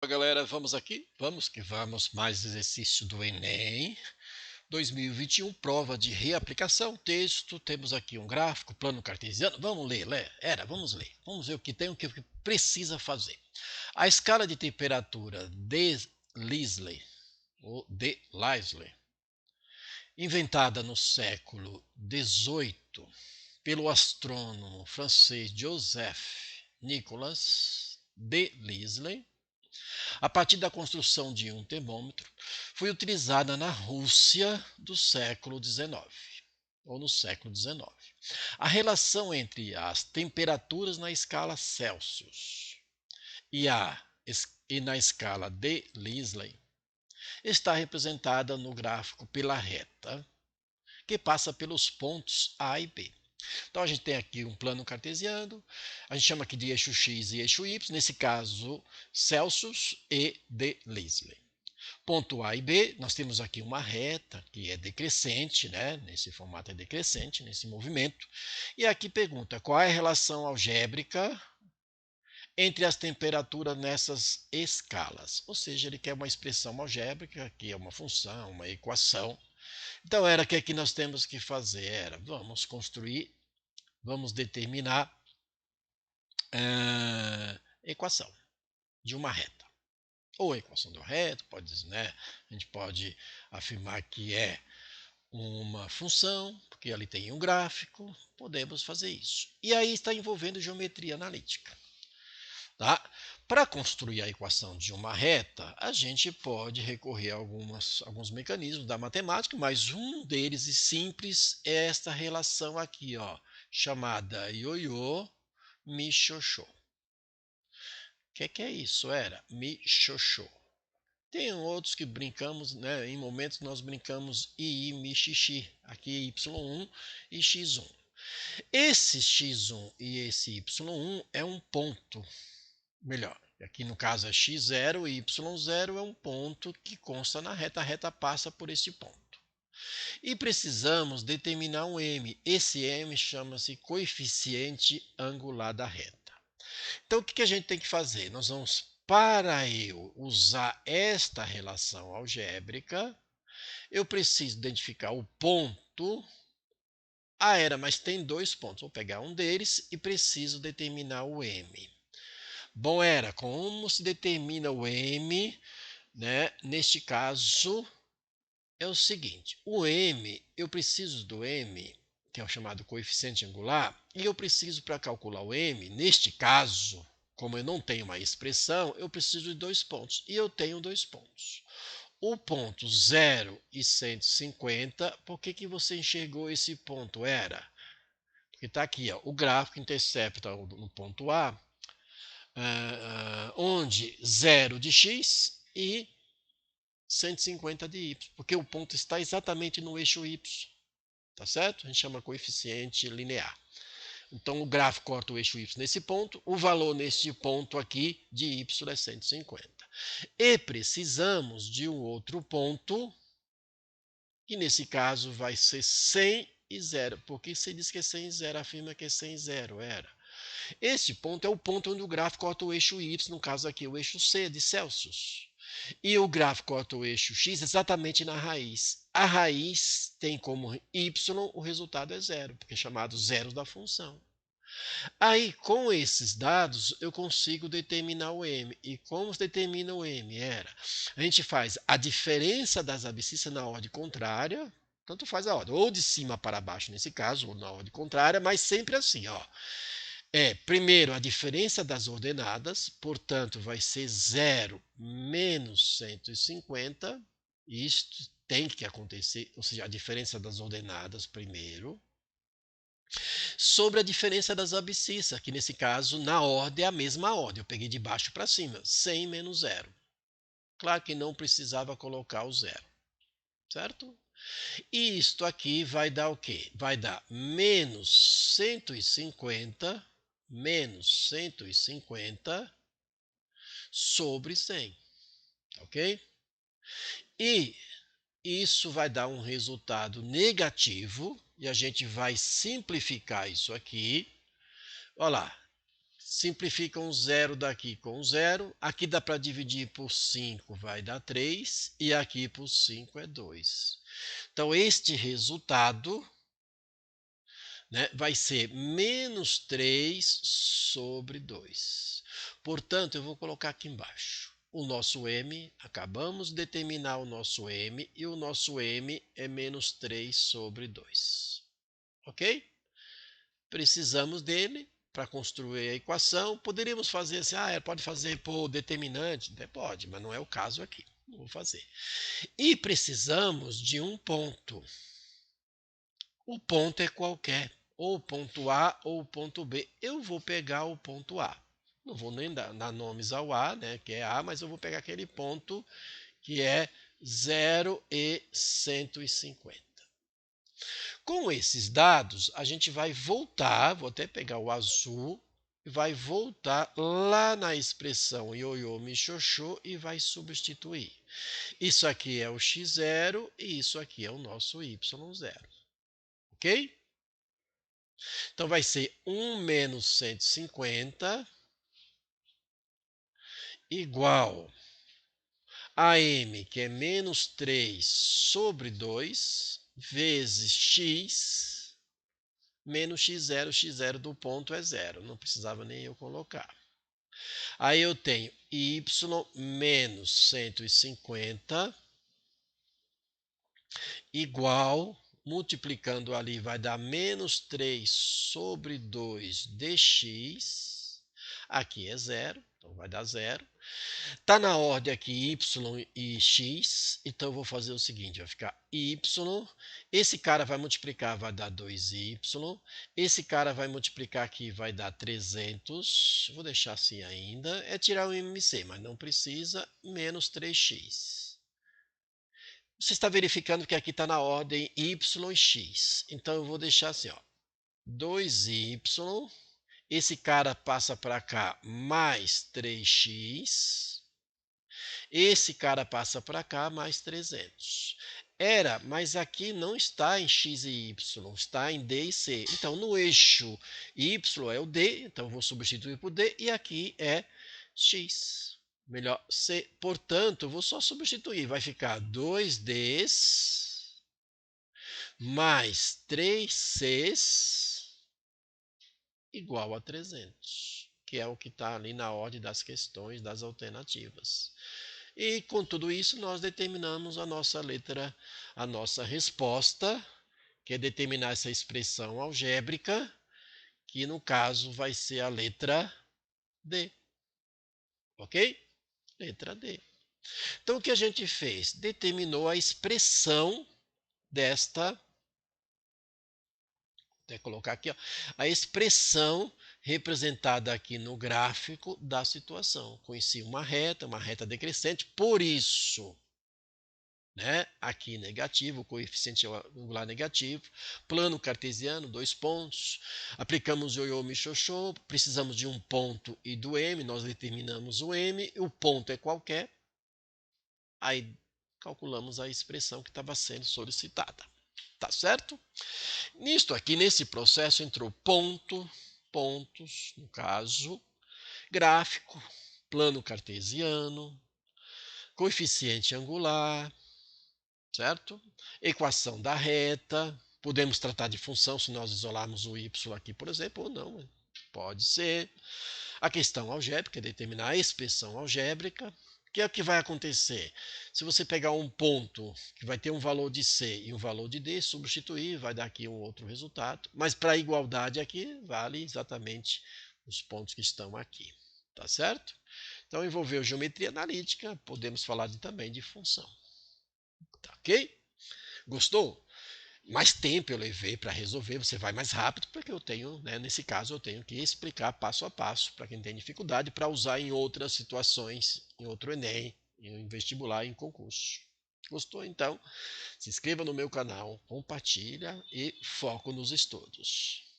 Galera, vamos aqui? Vamos que vamos, mais exercício do Enem 2021, prova de reaplicação, texto, temos aqui um gráfico, plano cartesiano, vamos ler, vamos ler, vamos ver o que tem, o que precisa fazer. A escala de temperatura de Lisle, ou de Lisle, inventada no século XVIII pelo astrônomo francês Joseph Nicolas de Lisle, a partir da construção de um termômetro, foi utilizada na Rússia do século XIX, ou no século XIX. A relação entre as temperaturas na escala Celsius e na escala de Lisle está representada no gráfico pela reta, que passa pelos pontos A e B. Então a gente tem aqui um plano cartesiano, a gente chama aqui de eixo x e eixo y, nesse caso Celsius e de Lisle. Ponto A e B, nós temos aqui uma reta que é decrescente, né? Nesse formato é decrescente, nesse movimento. E aqui pergunta, qual é a relação algébrica entre as temperaturas nessas escalas? Ou seja, ele quer uma expressão algébrica, que é uma função, uma equação. Então, o que aqui nós temos que fazer? Vamos construir, vamos determinar equação de uma reta. Ou a equação de uma reta, né? A gente pode afirmar que é uma função, porque ali tem um gráfico, podemos fazer isso. E aí está envolvendo geometria analítica. Tá? Para construir a equação de uma reta, a gente pode recorrer a alguns mecanismos da matemática, mas um deles e simples é esta relação aqui, ó, chamada ioiô mi-xoxô. O que é isso? Mi-xoxô. Tem outros que brincamos, né? Em momentos nós brincamos i, mi, xixi. Aqui y1 e x1. Esse x1 e esse y1 é um ponto. Melhor, aqui no caso é x0 e y0 é um ponto que consta na reta. A reta passa por esse ponto. E precisamos determinar um m. Esse m chama-se coeficiente angular da reta. Então, o que a gente tem que fazer? Nós vamos, para eu usar esta relação algébrica, eu preciso identificar o ponto. Mas tem dois pontos. Vou pegar um deles e preciso determinar o m. Bom, como se determina o m, né? Neste caso, é o seguinte. O m, eu preciso do m, que é o chamado coeficiente angular, e eu preciso, para calcular o m, neste caso, como eu não tenho uma expressão, eu preciso de dois pontos. E eu tenho dois pontos. O ponto 0 e 150, por que você enxergou esse ponto? Porque está aqui, ó, o gráfico intercepta no ponto A, onde 0 de x e 150 de y, porque o ponto está exatamente no eixo y, tá certo? A gente chama coeficiente linear. Então, o gráfico corta o eixo y nesse ponto, o valor neste ponto aqui de y é 150. E precisamos de um outro ponto, que nesse caso vai ser 100 e 0. Por que você diz que é 100 e 0? Afirma que é 100 e 0. Este ponto é o ponto onde o gráfico corta o eixo y, no caso aqui o eixo C, de Celsius. E o gráfico corta o eixo x exatamente na raiz. A raiz tem como y, o resultado é zero, porque é chamado zero da função. Aí, com esses dados, eu consigo determinar o m. E como se determina o m? A gente faz a diferença das abscissas na ordem contrária, tanto faz a ordem, ou de cima para baixo nesse caso, ou na ordem contrária, mas sempre assim, ó. Primeiro, a diferença das ordenadas, portanto, vai ser 0 menos 150. Isto tem que acontecer, ou seja, a diferença das ordenadas primeiro, sobre a diferença das abscissas, que nesse caso, na ordem, é a mesma ordem. Eu peguei de baixo para cima, 100 menos 0. Claro que não precisava colocar o zero, certo? E isto aqui vai dar o quê? Vai dar menos 150 sobre 100, ok? E isso vai dar um resultado negativo, e a gente vai simplificar isso aqui. Olha lá, Simplifica um zero daqui com um zero. Aqui dá para dividir por 5, vai dar 3. E aqui por 5 é 2. Então, este resultado, né, vai ser menos 3 sobre 2. Portanto, eu vou colocar aqui embaixo. O nosso m, acabamos de determinar o nosso m, e o nosso m é menos 3 sobre 2. Ok? Precisamos dele para construir a equação. Poderíamos fazer assim, pode fazer por determinante? Pode, mas não é o caso aqui. Não vou fazer. E precisamos de um ponto. O ponto é qualquer, ou o ponto A ou o ponto B. Eu vou pegar o ponto A. Não vou nem dar nomes ao A, né, que é A, mas eu vou pegar aquele ponto que é 0 e 150. Com esses dados, a gente vai voltar, vou até pegar o azul, e vai voltar lá na expressão ioiô michioxô e vai substituir. Isso aqui é o x0 e isso aqui é o nosso y0. Ok? Então, vai ser 1 menos 150 igual a m, que é menos 3 sobre 2, vezes x, menos x0. X0 do ponto é zero, não precisava nem eu colocar. Aí eu tenho y menos 150 igual, multiplicando ali, vai dar menos 3 sobre 2 dx. Aqui é zero, então vai dar zero. Está na ordem aqui y e x, então eu vou fazer o seguinte, vai ficar y, esse cara vai multiplicar, vai dar 2y, esse cara vai multiplicar aqui, vai dar 300, vou deixar assim ainda, é tirar o MMC, mas não precisa, menos 3x. Você está verificando que aqui está na ordem y e x, então eu vou deixar assim, ó, 2y, esse cara passa para cá, mais 3x, esse cara passa para cá, mais 300. Mas aqui não está em x e y, está em d e c. Então, no eixo y é o d, então vou substituir por d, e aqui é x. Melhor c. Portanto, vou só substituir, vai ficar 2ds mais 3cs igual a 300, que é o que está ali na ordem das questões, das alternativas. E com tudo isso, nós determinamos a nossa letra, a nossa resposta, que é determinar essa expressão algébrica, que no caso vai ser a letra D. Ok? Letra D. Então, o que a gente fez? Determinou a expressão desta, vou colocar aqui, ó, a expressão representada aqui no gráfico da situação. Conheci uma reta decrescente, por isso, né? Aqui negativo, coeficiente angular negativo, plano cartesiano, 2 pontos, aplicamos ioiô michioxô, precisamos de um ponto e do m, nós determinamos o m, o ponto é qualquer, aí calculamos a expressão que estava sendo solicitada, tá certo? Nisto aqui, nesse processo, entrou ponto, pontos, no caso, gráfico, plano cartesiano, coeficiente angular, certo? Equação da reta, podemos tratar de função se nós isolarmos o y aqui, por exemplo, ou não, pode ser. A questão algébrica, determinar a expressão algébrica, que é o que vai acontecer. Se você pegar um ponto que vai ter um valor de C e um valor de D, substituir, vai dar aqui um outro resultado, mas para a igualdade aqui, vale exatamente os pontos que estão aqui, tá certo? Então, envolveu geometria analítica, podemos falar também de função. Tá ok? Gostou? Mais tempo eu levei para resolver, você vai mais rápido, porque eu tenho, né, nesse caso, eu tenho que explicar passo a passo para quem tem dificuldade, para usar em outras situações, em outro Enem, em vestibular, em concurso. Gostou? Então, se inscreva no meu canal, compartilha e foco nos estudos.